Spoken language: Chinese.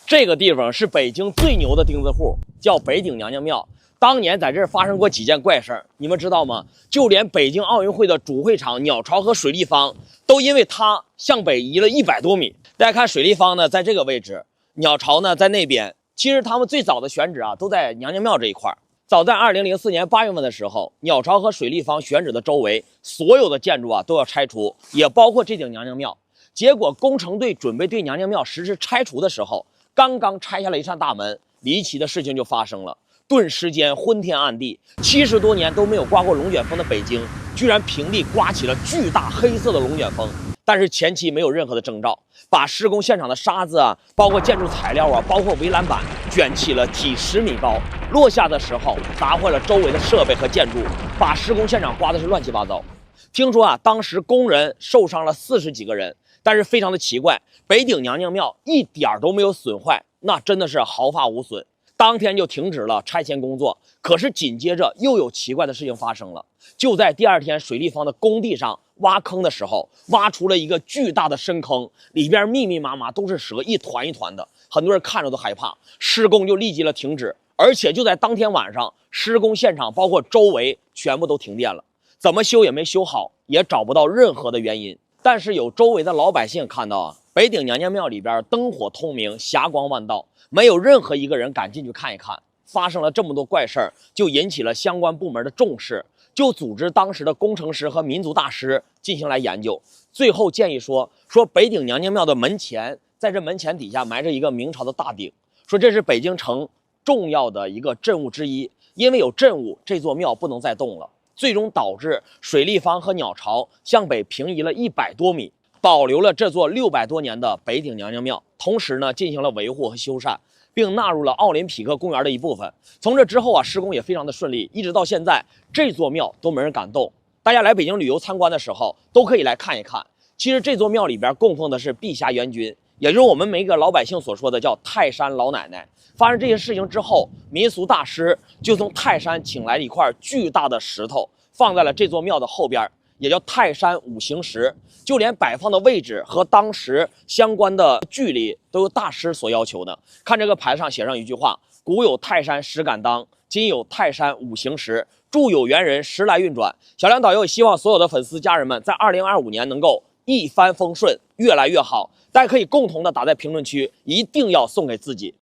这个地方是北京最牛的钉子户，叫北顶娘娘庙。当年在这儿发生过几件怪事儿，你们知道吗？就连北京奥运会的主会场鸟巢和水立方，都因为它向北移了100多米。大家看，水立方呢在这个位置，鸟巢呢在那边。其实他们最早的选址啊都在娘娘庙这一块。早在2004年8月份的时候，鸟巢和水立方选址的周围所有的建筑啊都要拆除，也包括这顶娘娘庙。结果工程队准备对娘娘庙实施拆除的时候，刚刚拆下了一扇大门，离奇的事情就发生了。顿时间昏天暗地，70多年都没有刮过龙卷风的北京，居然平地刮起了巨大黑色的龙卷风。但是前期没有任何的征兆，把施工现场的沙子啊，包括建筑材料啊，包括围栏板卷起了几10米高，落下的时候砸坏了周围的设备和建筑，把施工现场刮的是乱七八糟。听说啊，当时工人受伤了40几个人。但是非常的奇怪，北顶娘娘庙一点都没有损坏，那真的是毫发无损。当天就停止了拆迁工作。可是紧接着又有奇怪的事情发生了，就在第2天水立方的工地上挖坑的时候，挖出了一个巨大的深坑，里边密密麻麻都是蛇，一团一团的，很多人看着都害怕。施工就立即了停止，而且就在当天晚上，施工现场包括周围全部都停电了，怎么修也没修好，也找不到任何的原因。但是有周围的老百姓看到啊，北顶娘娘庙里边灯火通明，霞光万道，没有任何一个人敢进去看一看。发生了这么多怪事儿，就引起了相关部门的重视，就组织当时的工程师和民族大师进行来研究。最后建议说北顶娘娘庙的门前，在这门前底下埋着一个明朝的大鼎，说这是北京城重要的一个镇物之一，因为有镇物，这座庙不能再动了。最终导致水立方和鸟巢向北平移了100多米，保留了这座600多年的北顶娘娘庙，同时呢进行了维护和修缮，并纳入了奥林匹克公园的一部分。从这之后啊，施工也非常的顺利，一直到现在，这座庙都没人敢动。大家来北京旅游参观的时候，都可以来看一看。其实这座庙里边供奉的是碧霞元君，也就是我们每个老百姓所说的叫泰山老奶奶。发生这些事情之后，民俗大师就从泰山请来了一块巨大的石头，放在了这座庙的后边，也叫泰山五行石。就连摆放的位置和当时相关的距离都由大师所要求的。看这个牌上写上一句话：古有泰山石敢当，今有泰山五行石，铸有缘人时来运转。小梁导游也希望所有的粉丝家人们在2025年能够一帆风顺，越来越好。大家可以共同的打在评论区，一定要送给自己。